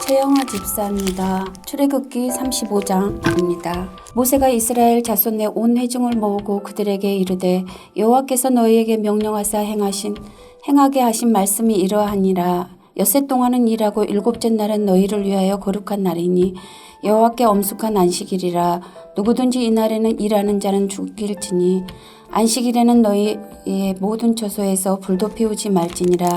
최영아 집사입니다. 출애굽기 35장입니다. 모세가 이스라엘 자손의 온 회중을 모으고 그들에게 이르되 여호와께서 너희에게 명령하사 행하게 하신 말씀이 이러하니라. 엿새 동안은 일하고 일곱째 날은 너희를 위하여 거룩한 날이니 여호와께 엄숙한 안식일이라. 누구든지 이날에는 일하는 자는 죽일지니 안식일에는 너희의 모든 처소에서 불도 피우지 말지니라.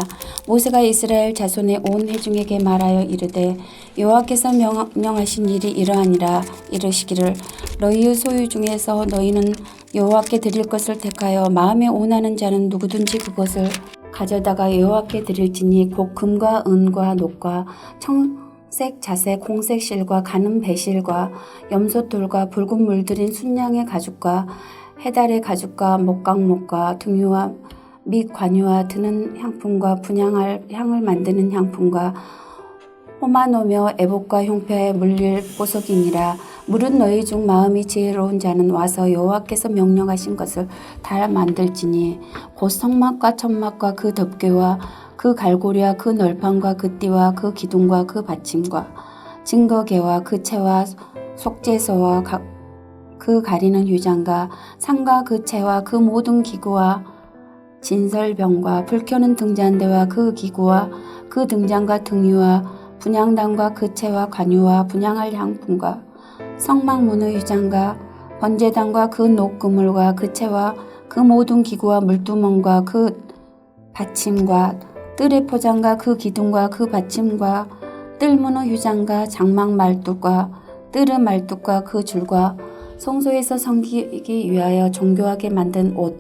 모세가 이스라엘 자손의 온 회중에게 말하여 이르되 여호와께서 명령하신 일이 이러하니라. 이르시기를 너희의 소유 중에서 너희는 여호와께 드릴 것을 택하여 마음에 원하는 자는 누구든지 그것을 가져다가 여호와께 드릴지니 곧 금과 은과 녹과 청색 자색 홍색 실과 가는 배실과 염소털과 붉은 물들인 순양의 가죽과 해달의 가죽과 목각목과 등유와 및 관유와 드는 향품과 분향할 향을 만드는 향품과 호마노며 애복과 흉패에 물릴 보석이니라. 물은 너희 중 마음이 지혜로운 자는 와서 여호와께서 명령하신 것을 다 만들지니 곧 성막과 천막과 그 덮개와 그 갈고리와 그 널판과 그 띠와 그 기둥과 그 받침과 증거계와 그 채와 속죄소와 그 가리는 휴장과 상과 그 채와 그 모든 기구와 진설병과 불 켜는 등잔대와 그 기구와 그 등잔과 등유와 분향단과 그 채와 관유와 분향할 향품과 성막문의 휴장과 번제단과 그 녹그물과 그 채와 그 모든 기구와 물두멍과 그 받침과 뜰의 포장과 그 기둥과 그 받침과 뜰문의 휴장과 장막 말뚝과 뜰의 말뚝과 그 줄과 성소에서 섬기기 위하여 정교하게 만든 옷,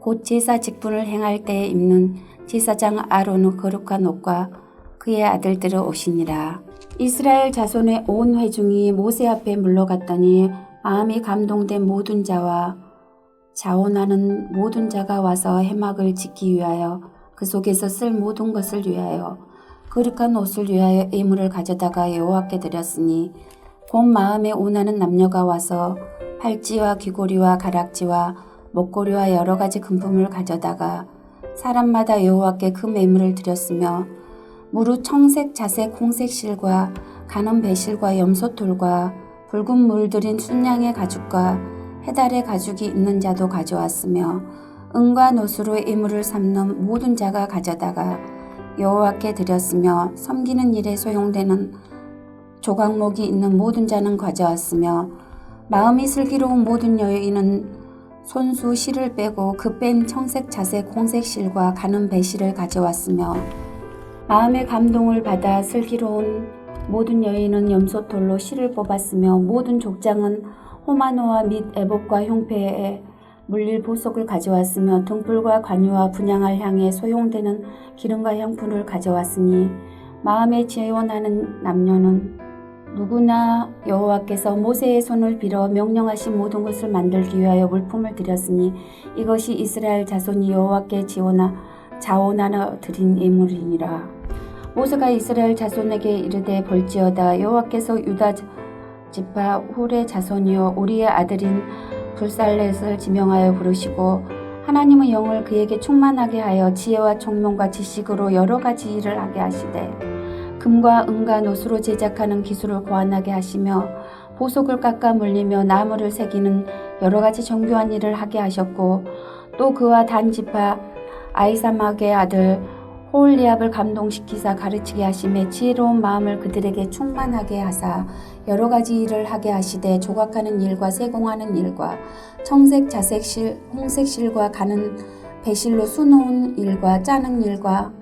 곧 제사 직분을 행할 때에 입는 제사장 아론의 거룩한 옷과 그의 아들들의 옷이니라. 이스라엘 자손의 온 회중이 모세 앞에 물러갔더니 마음이 감동된 모든 자와 자원하는 모든 자가 와서 회막을 짓기 위하여 그 속에서 쓸 모든 것을 위하여 거룩한 옷을 위하여 예물을 가져다가 여호와께 드렸으니 곧 마음에 원하는 남녀가 와서 팔찌와 귀고리와 가락지와 목고리와 여러 가지 금품을 가져다가 사람마다 여호와께 그 예물을 드렸으며 무릇 청색 자색 홍색 실과 가는 배실과 염소털과 붉은 물들인 순양의 가죽과 해달의 가죽이 있는 자도 가져왔으며 은과 노수로 예물을 삼는 모든 자가 가져다가 여호와께 드렸으며 섬기는 일에 소용되는 조각목이 있는 모든 자는 가져왔으며 마음이 슬기로운 모든 여인은 손수 실을 빼고 그 뺀 청색 자색 홍색 실과 가는 배실을 가져왔으며 마음의 감동을 받아 슬기로운 모든 여인은 염소털로 실을 뽑았으며 모든 족장은 호마노와 및 애복과 흉패에 물릴 보석을 가져왔으며 등불과 관유와 분향할 향에 소용되는 기름과 향품을 가져왔으니 마음에 지원하는 남녀는 누구나 여호와께서 모세의 손을 빌어 명령하신 모든 것을 만들기 위하여 물품을 드렸으니 이것이 이스라엘 자손이 여호와께 자원하여 드린 예물이니라. 모세가 이스라엘 자손에게 이르되 볼지어다 여호와께서 유다 지파 훌의 자손이요 우리의 아들인 불살렛을 지명하여 부르시고 하나님의 영을 그에게 충만하게 하여 지혜와 총명과 지식으로 여러 가지 일을 하게 하시되 금과 은과 노수로 제작하는 기술을 고안하게 하시며 보석을 깎아 물리며 나무를 새기는 여러 가지 정교한 일을 하게 하셨고 또 그와 단 지파 아이사막의 아들 호올리압을 감동시키사 가르치게 하시매 지혜로운 마음을 그들에게 충만하게 하사 여러 가지 일을 하게 하시되 조각하는 일과 세공하는 일과 청색 자색 실 홍색 실과 가는 배실로 수놓은 일과 짜는 일과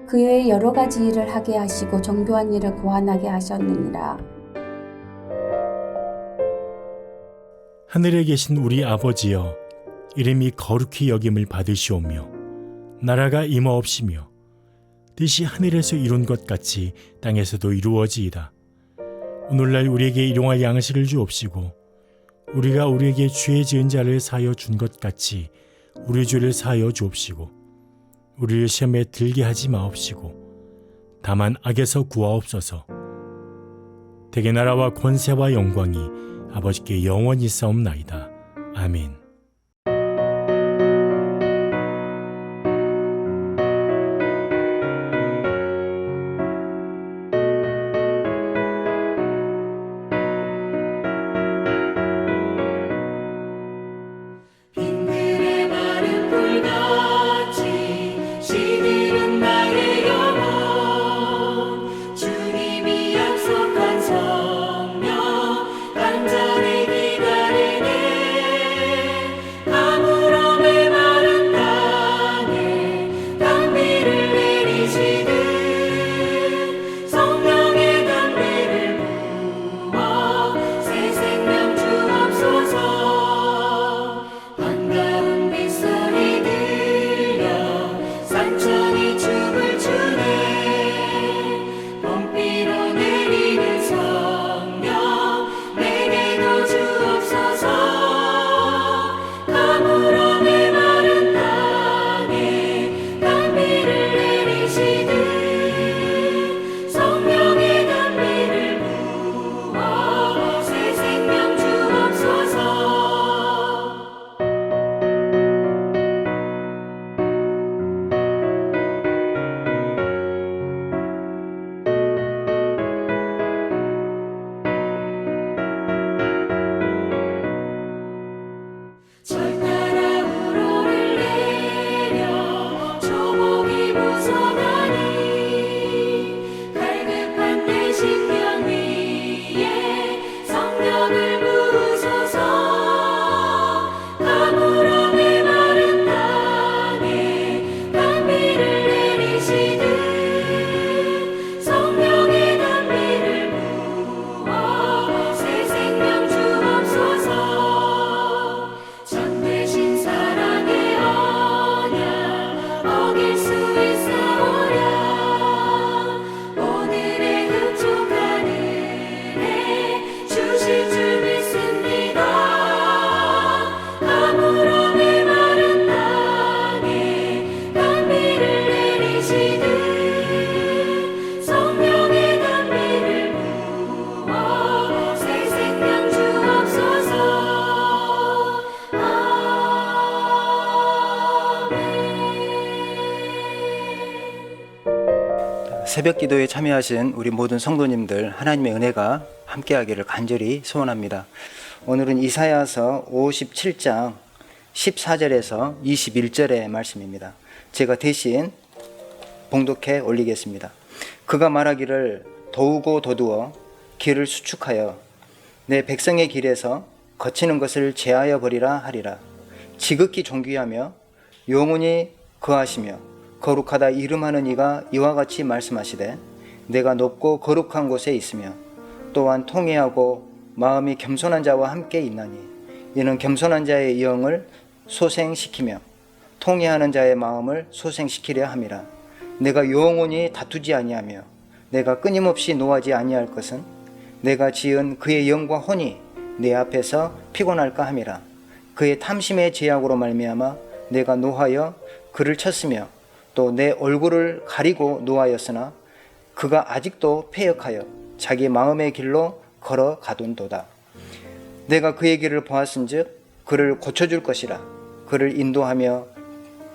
그 외에 여러 가지 일을 하게 하시고 정교한 일을 고안하게 하셨느니라. 하늘에 계신 우리 아버지여 이름이 거룩히 여김을 받으시오며 나라가 임하옵시며 뜻이 하늘에서 이룬 것 같이 땅에서도 이루어지이다. 오늘날 우리에게 일용할 양식을 주옵시고 우리가 우리에게 죄 지은 자를 사하여 준 것 같이 우리 죄를 사하여 주옵시고 우리를 시험에 들게 하지 마옵시고 다만 악에서 구하옵소서. 대개 나라와 권세와 영광이 아버지께 영원히 싸움나이다. 아멘. 새벽 기도에 참여하신 우리 모든 성도님들 하나님의 은혜가 함께하기를 간절히 소원합니다. 오늘은 이사야서 57장 14절에서 21절의 말씀입니다. 제가 대신 봉독해 올리겠습니다. 그가 말하기를 도우고 도두어 길을 수축하여 내 백성의 길에서 거치는 것을 제하여 버리라 하리라. 지극히 존귀하며 영원히 거하시며 거룩하다 이름하는 이가 이와 같이 말씀하시되 내가 높고 거룩한 곳에 있으며 또한 통회하고 마음이 겸손한 자와 함께 있나니 이는 겸손한 자의 영을 소생시키며 통회하는 자의 마음을 소생시키려 함이라. 내가 영원히 다투지 아니하며 내가 끊임없이 노하지 아니할 것은 내가 지은 그의 영과 혼이 내 앞에서 피곤할까 함이라. 그의 탐심의 제약으로 말미암아 내가 노하여 그를 쳤으며 또 내 얼굴을 가리고 노하였으나 그가 아직도 패역하여 자기 마음의 길로 걸어가돈도다. 내가 그의 길을 보았은즉 그를 고쳐줄 것이라. 그를 인도하며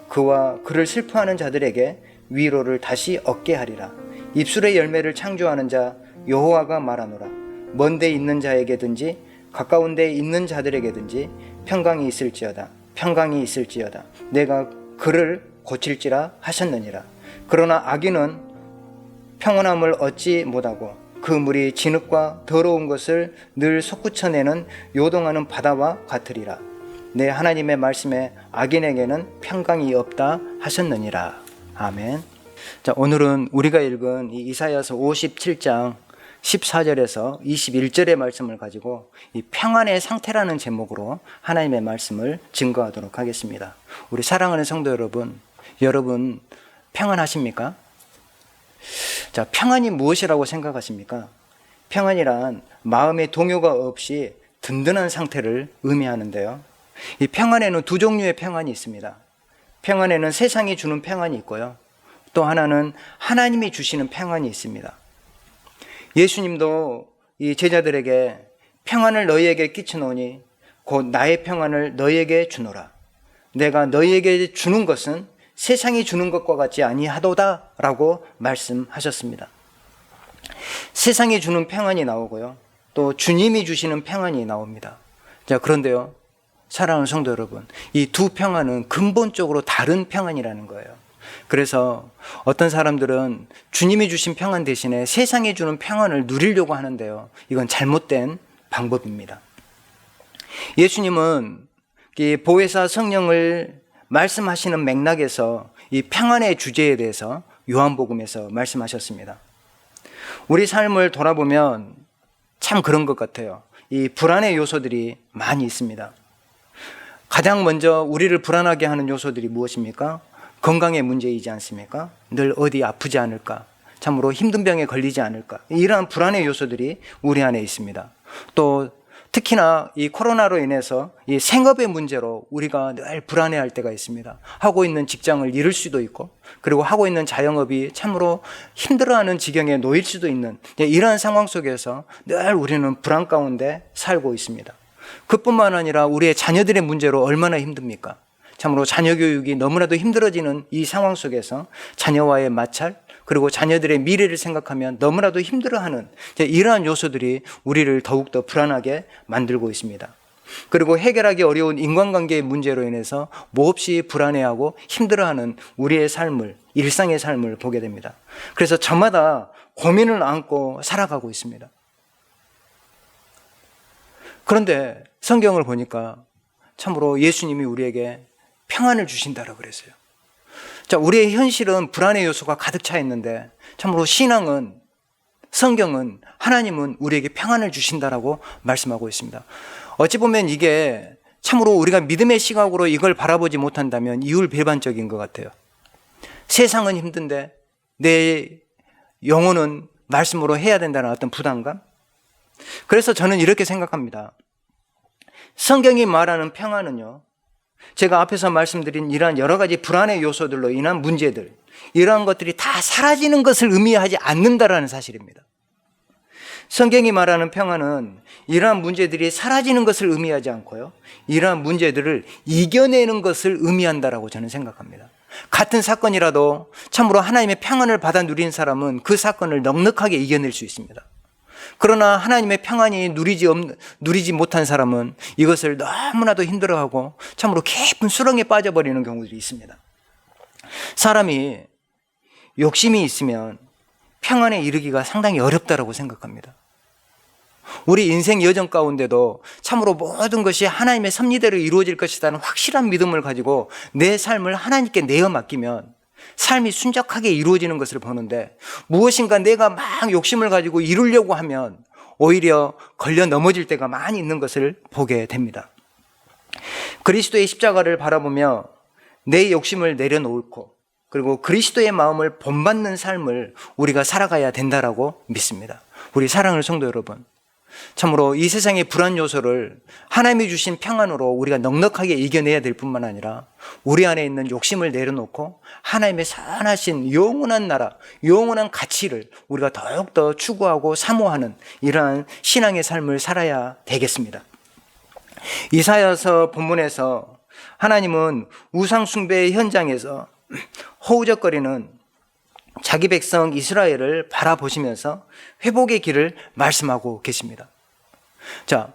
그와 그를 슬퍼하는 자들에게 위로를 다시 얻게 하리라. 입술의 열매를 창조하는 자 여호와가 말하노라. 먼데 있는 자에게든지 가까운 데 있는 자들에게든지 평강이 있을지어다. 평강이 있을지어다. 내가 그를 고칠지라 하셨느니라. 그러나 악인은 평온함을 얻지 못하고 그 물이 진흙과 더러운 것을 늘 솟구쳐내는 요동하는 바다와 같으리라. 내 하나님의 말씀에 악인에게는 평강이 없다 하셨느니라. 아멘. 자, 오늘은 우리가 읽은 이 이사야서 57장 14절에서 21절의 말씀을 가지고 이 평안의 상태라는 제목으로 하나님의 말씀을 증거하도록 하겠습니다. 우리 사랑하는 성도 여러분, 여러분 평안하십니까? 자, 평안이 무엇이라고 생각하십니까? 평안이란 마음의 동요가 없이 든든한 상태를 의미하는데요. 이 평안에는 두 종류의 평안이 있습니다. 평안에는 세상이 주는 평안이 있고요. 또 하나는 하나님이 주시는 평안이 있습니다. 예수님도 이 제자들에게 평안을 너희에게 끼쳐놓으니 곧 나의 평안을 너희에게 주노라. 내가 너희에게 주는 것은 세상이 주는 것과 같지 아니하도다 라고 말씀하셨습니다. 세상이 주는 평안이 나오고요. 또 주님이 주시는 평안이 나옵니다. 자, 그런데요, 사랑하는 성도 여러분, 이 두 평안은 근본적으로 다른 평안이라는 거예요. 그래서 어떤 사람들은 주님이 주신 평안 대신에 세상이 주는 평안을 누리려고 하는데요, 이건 잘못된 방법입니다. 예수님은 이 보혜사 성령을 말씀하시는 맥락에서 이 평안의 주제에 대해서 요한복음에서 말씀하셨습니다. 우리 삶을 돌아보면 참 그런 것 같아요. 이 불안의 요소들이 많이 있습니다. 가장 먼저 우리를 불안하게 하는 요소들이 무엇입니까? 건강의 문제이지 않습니까? 늘 어디 아프지 않을까? 참으로 힘든 병에 걸리지 않을까? 이러한 불안의 요소들이 우리 안에 있습니다. 또 특히나 이 코로나로 인해서 이 생업의 문제로 우리가 늘 불안해할 때가 있습니다. 하고 있는 직장을 잃을 수도 있고, 그리고 하고 있는 자영업이 참으로 힘들어하는 지경에 놓일 수도 있는 이러한 상황 속에서 늘 우리는 불안 가운데 살고 있습니다. 그뿐만 아니라 우리의 자녀들의 문제로 얼마나 힘듭니까? 참으로 자녀 교육이 너무나도 힘들어지는 이 상황 속에서 자녀와의 마찰, 그리고 자녀들의 미래를 생각하면 너무나도 힘들어하는 이러한 요소들이 우리를 더욱더 불안하게 만들고 있습니다. 그리고 해결하기 어려운 인간관계의 문제로 인해서 몹시 불안해하고 힘들어하는 우리의 삶을, 일상의 삶을 보게 됩니다. 그래서 저마다 고민을 안고 살아가고 있습니다. 그런데 성경을 보니까 참으로 예수님이 우리에게 평안을 주신다라고 그랬어요. 자, 우리의 현실은 불안의 요소가 가득 차 있는데 참으로 신앙은, 성경은, 하나님은 우리에게 평안을 주신다라고 말씀하고 있습니다. 어찌 보면 이게 참으로 우리가 믿음의 시각으로 이걸 바라보지 못한다면 이율배반적인 것 같아요. 세상은 힘든데 내 영혼은 말씀으로 해야 된다는 어떤 부담감? 그래서 저는 이렇게 생각합니다. 성경이 말하는 평안은요, 제가 앞에서 말씀드린 이러한 여러 가지 불안의 요소들로 인한 문제들, 이러한 것들이 다 사라지는 것을 의미하지 않는다라는 사실입니다. 성경이 말하는 평안은 이러한 문제들이 사라지는 것을 의미하지 않고요, 이러한 문제들을 이겨내는 것을 의미한다라고 저는 생각합니다. 같은 사건이라도 참으로 하나님의 평안을 받아 누린 사람은 그 사건을 넉넉하게 이겨낼 수 있습니다. 그러나 하나님의 평안이 누리지 못한 사람은 이것을 너무나도 힘들어하고 참으로 깊은 수렁에 빠져버리는 경우들이 있습니다. 사람이 욕심이 있으면 평안에 이르기가 상당히 어렵다고 생각합니다. 우리 인생 여정 가운데도 참으로 모든 것이 하나님의 섭리대로 이루어질 것이라는 확실한 믿음을 가지고 내 삶을 하나님께 내어 맡기면 삶이 순적하게 이루어지는 것을 보는데, 무엇인가 내가 막 욕심을 가지고 이루려고 하면 오히려 걸려 넘어질 때가 많이 있는 것을 보게 됩니다. 그리스도의 십자가를 바라보며 내 욕심을 내려놓고 그리고 그리스도의 마음을 본받는 삶을 우리가 살아가야 된다라고 믿습니다. 우리 사랑하는 성도 여러분, 참으로 이 세상의 불안 요소를 하나님이 주신 평안으로 우리가 넉넉하게 이겨내야 될 뿐만 아니라 우리 안에 있는 욕심을 내려놓고 하나님의 선하신 영원한 나라, 영원한 가치를 우리가 더욱더 추구하고 사모하는 이러한 신앙의 삶을 살아야 되겠습니다. 이사야서 본문에서 하나님은 우상 숭배의 현장에서 허우적거리는 자기 백성 이스라엘을 바라보시면서 회복의 길을 말씀하고 계십니다. 자,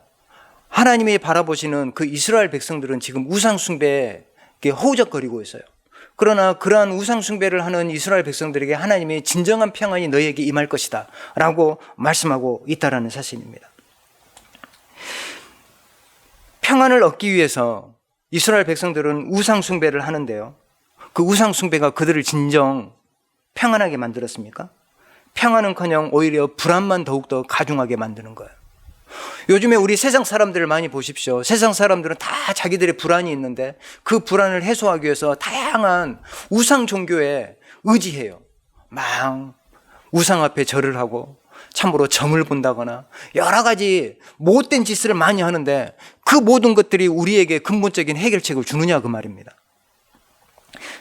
하나님이 바라보시는 그 이스라엘 백성들은 지금 우상 숭배에 허우적거리고 있어요. 그러나 그러한 우상 숭배를 하는 이스라엘 백성들에게 하나님이 진정한 평안이 너희에게 임할 것이다 라고 말씀하고 있다는 사실입니다. 평안을 얻기 위해서 이스라엘 백성들은 우상 숭배를 하는데요, 그 우상 숭배가 그들을 진정 평안하게 만들었습니까? 평안은커녕 오히려 불안만 더욱더 가중하게 만드는 거예요. 요즘에 우리 세상 사람들을 많이 보십시오. 세상 사람들은 다 자기들의 불안이 있는데 그 불안을 해소하기 위해서 다양한 우상 종교에 의지해요. 막 우상 앞에 절을 하고 참으로 점을 본다거나 여러 가지 못된 짓을 많이 하는데 그 모든 것들이 우리에게 근본적인 해결책을 주느냐 그 말입니다.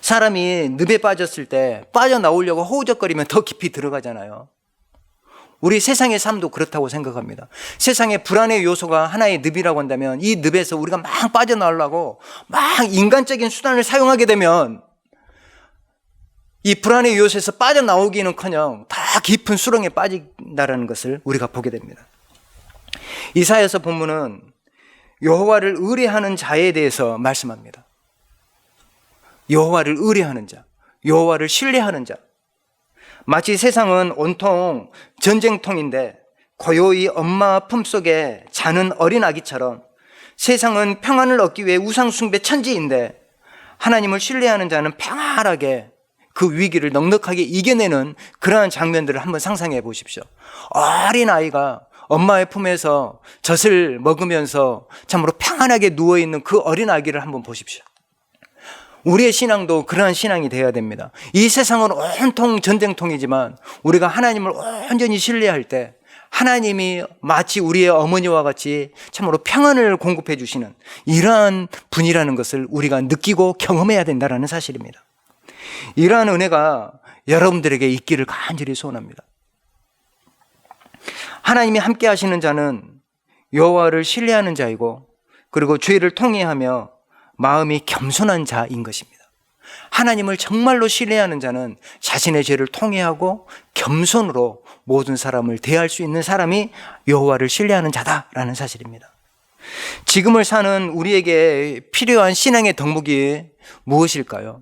사람이 늪에 빠졌을 때 빠져나오려고 허우적거리면 더 깊이 들어가잖아요. 우리 세상의 삶도 그렇다고 생각합니다. 세상의 불안의 요소가 하나의 늪이라고 한다면 이 늪에서 우리가 막 빠져나오려고 막 인간적인 수단을 사용하게 되면 이 불안의 요소에서 빠져나오기는커녕 다 깊은 수렁에 빠진다는 것을 우리가 보게 됩니다. 이사야서 본문은 여호와를 의뢰하는 자에 대해서 말씀합니다. 여호와를 의뢰하는 자, 여호와를 신뢰하는 자. 마치 세상은 온통 전쟁통인데 고요히 엄마 품속에 자는 어린 아기처럼 세상은 평안을 얻기 위해 우상숭배 천지인데 하나님을 신뢰하는 자는 평안하게 그 위기를 넉넉하게 이겨내는 그러한 장면들을 한번 상상해 보십시오. 어린 아이가 엄마의 품에서 젖을 먹으면서 참으로 평안하게 누워있는 그 어린 아기를 한번 보십시오. 우리의 신앙도 그러한 신앙이 되어야 됩니다. 이 세상은 온통 전쟁통이지만 우리가 하나님을 온전히 신뢰할 때 하나님이 마치 우리의 어머니와 같이 참으로 평안을 공급해 주시는 이러한 분이라는 것을 우리가 느끼고 경험해야 된다는 사실입니다. 이러한 은혜가 여러분들에게 있기를 간절히 소원합니다. 하나님이 함께 하시는 자는 여호와를 신뢰하는 자이고 그리고 죄를 통회하며 마음이 겸손한 자인 것입니다. 하나님을 정말로 신뢰하는 자는 자신의 죄를 통회하고 겸손으로 모든 사람을 대할 수 있는 사람이 여호와를 신뢰하는 자다라는 사실입니다. 지금을 사는 우리에게 필요한 신앙의 덕목이 무엇일까요?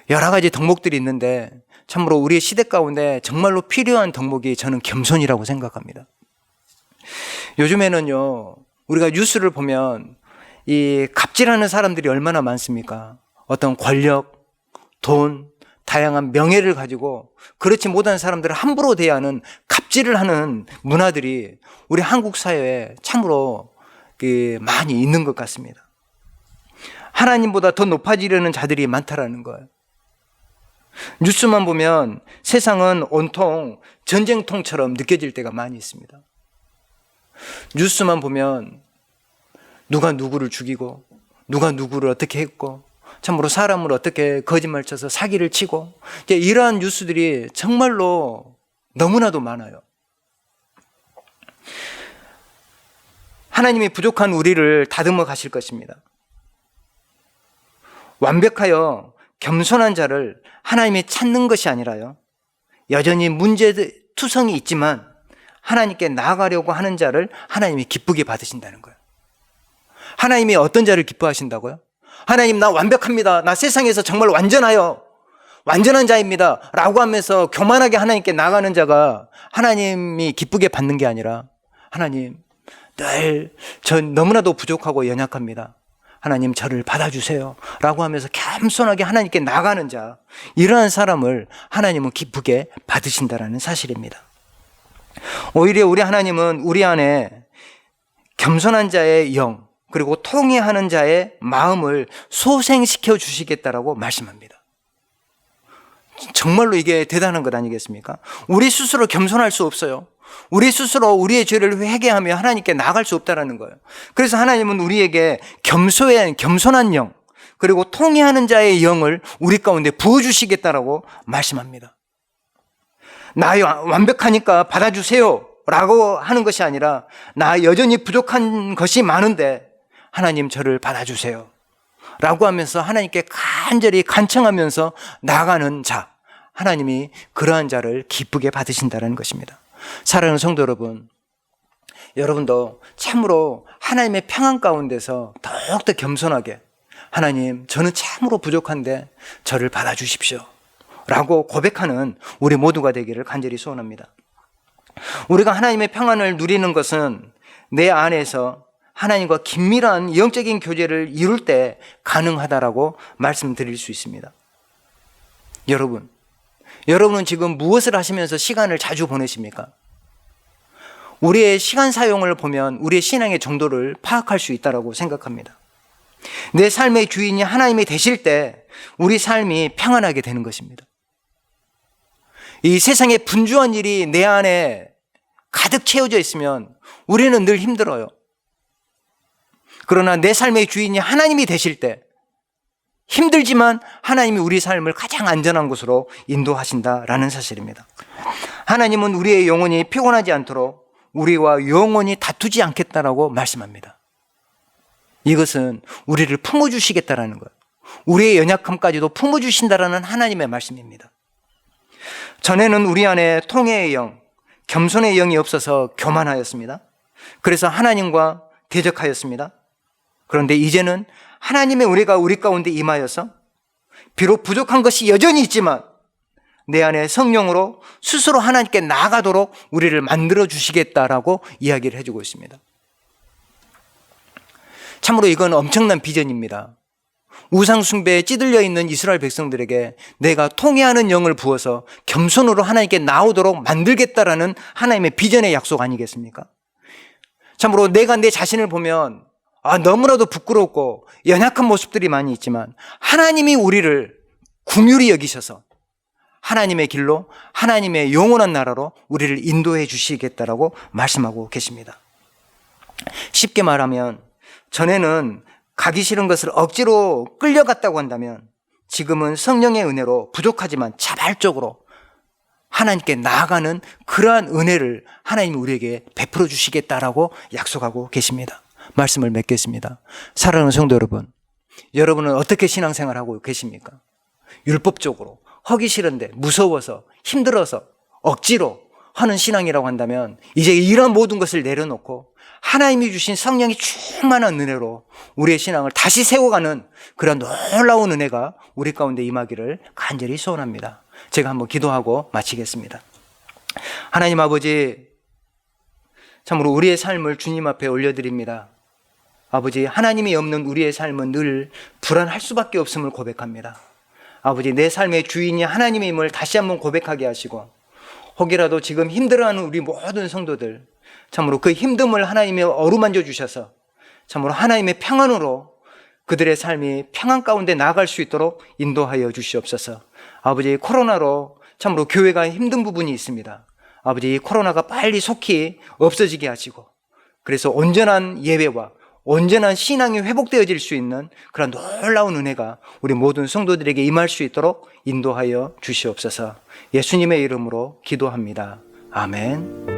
여러 가지 덕목들이 있는데 참으로 우리의 시대 가운데 정말로 필요한 덕목이 저는 겸손이라고 생각합니다. 요즘에는요, 우리가 뉴스를 보면 이 갑질하는 사람들이 얼마나 많습니까? 어떤 권력, 돈, 다양한 명예를 가지고 그렇지 못한 사람들을 함부로 대하는 갑질을 하는 문화들이 우리 한국 사회에 참으로 많이 있는 것 같습니다. 하나님보다 더 높아지려는 자들이 많다라는 거예요. 뉴스만 보면 세상은 온통 전쟁통처럼 느껴질 때가 많이 있습니다. 뉴스만 보면 누가 누구를 죽이고 누가 누구를 어떻게 했고 참으로 사람을 어떻게 거짓말 쳐서 사기를 치고 이러한 뉴스들이 정말로 너무나도 많아요. 하나님이 부족한 우리를 다듬어 가실 것입니다. 완벽하여 겸손한 자를 하나님이 찾는 것이 아니라요, 여전히 문제투성이 있지만 하나님께 나아가려고 하는 자를 하나님이 기쁘게 받으신다는 거예요. 하나님이 어떤 자를 기뻐하신다고요? 하나님, 나 완벽합니다. 나 세상에서 정말 완전한 자입니다 라고 하면서 교만하게 하나님께 나가는 자가 하나님이 기쁘게 받는 게 아니라, 하나님, 전 너무나도 부족하고 연약합니다. 하나님, 저를 받아주세요 라고 하면서 겸손하게 하나님께 나가는 자, 이러한 사람을 하나님은 기쁘게 받으신다라는 사실입니다. 오히려 우리 하나님은 우리 안에 겸손한 자의 영, 그리고 통회하는 자의 마음을 소생시켜 주시겠다라고 말씀합니다. 정말로 이게 대단한 것 아니겠습니까? 우리 스스로 겸손할 수 없어요. 우리 스스로 우리의 죄를 회개하며 하나님께 나아갈 수 없다라는 거예요. 그래서 하나님은 우리에게 겸손한 영, 그리고 통회하는 자의 영을 우리 가운데 부어주시겠다라고 말씀합니다. 나 완벽하니까 받아주세요 라고 하는 것이 아니라, 나 여전히 부족한 것이 많은데 하나님, 저를 받아주세요 라고 하면서 하나님께 간절히 간청하면서 나아가는 자, 하나님이 그러한 자를 기쁘게 받으신다는 것입니다. 사랑하는 성도 여러분, 여러분도 참으로 하나님의 평안 가운데서 더욱더 겸손하게, 하나님, 저는 참으로 부족한데 저를 받아주십시오 라고 고백하는 우리 모두가 되기를 간절히 소원합니다. 우리가 하나님의 평안을 누리는 것은 내 안에서 하나님과 긴밀한 영적인 교제를 이룰 때 가능하다라고 말씀드릴 수 있습니다. 여러분은 지금 무엇을 하시면서 시간을 자주 보내십니까? 우리의 시간 사용을 보면 우리의 신앙의 정도를 파악할 수 있다고 생각합니다. 내 삶의 주인이 하나님이 되실 때 우리 삶이 평안하게 되는 것입니다. 이 세상에 분주한 일이 내 안에 가득 채워져 있으면 우리는 늘 힘들어요. 그러나 내 삶의 주인이 하나님이 되실 때 힘들지만 하나님이 우리 삶을 가장 안전한 곳으로 인도하신다라는 사실입니다. 하나님은 우리의 영혼이 피곤하지 않도록 우리와 영원히 다투지 않겠다라고 말씀합니다. 이것은 우리를 품어주시겠다라는 거예요. 우리의 연약함까지도 품어주신다라는 하나님의 말씀입니다. 전에는 우리 안에 통회의 영, 겸손의 영이 없어서 교만하였습니다. 그래서 하나님과 대적하였습니다. 그런데 이제는 하나님의 은혜가 우리 가운데 임하여서 비록 부족한 것이 여전히 있지만 내 안에 성령으로 스스로 하나님께 나아가도록 우리를 만들어 주시겠다라고 이야기를 해주고 있습니다. 참으로 이건 엄청난 비전입니다. 우상 숭배에 찌들려 있는 이스라엘 백성들에게 내가 통회하는 영을 부어서 겸손으로 하나님께 나오도록 만들겠다라는 하나님의 비전의 약속 아니겠습니까? 참으로 내가 내 자신을 보면 너무나도 부끄럽고 연약한 모습들이 많이 있지만 하나님이 우리를 긍휼히 여기셔서 하나님의 길로, 하나님의 영원한 나라로 우리를 인도해 주시겠다라고 말씀하고 계십니다. 쉽게 말하면 전에는 가기 싫은 것을 억지로 끌려갔다고 한다면 지금은 성령의 은혜로 부족하지만 자발적으로 하나님께 나아가는 그러한 은혜를 하나님이 우리에게 베풀어 주시겠다라고 약속하고 계십니다. 말씀을 맺겠습니다. 사랑하는 성도 여러분, 여러분은 어떻게 신앙생활하고 계십니까? 율법적으로 하기 싫은데 무서워서 힘들어서 억지로 하는 신앙이라고 한다면 이제 이런 모든 것을 내려놓고 하나님이 주신 성령이 충만한 은혜로 우리의 신앙을 다시 세워가는 그런 놀라운 은혜가 우리 가운데 임하기를 간절히 소원합니다. 제가 한번 기도하고 마치겠습니다. 하나님 아버지, 참으로 우리의 삶을 주님 앞에 올려드립니다. 아버지, 하나님이 없는 우리의 삶은 늘 불안할 수밖에 없음을 고백합니다. 아버지, 내 삶의 주인이 하나님임을 다시 한번 고백하게 하시고 혹이라도 지금 힘들어하는 우리 모든 성도들, 참으로 그 힘듦을 하나님이 어루만져 주셔서 참으로 하나님의 평안으로 그들의 삶이 평안 가운데 나아갈 수 있도록 인도하여 주시옵소서. 아버지, 코로나로 참으로 교회가 힘든 부분이 있습니다. 아버지, 코로나가 빨리 속히 없어지게 하시고 그래서 온전한 예배와 온전한 신앙이 회복되어질 수 있는 그런 놀라운 은혜가 우리 모든 성도들에게 임할 수 있도록 인도하여 주시옵소서. 예수님의 이름으로 기도합니다. 아멘.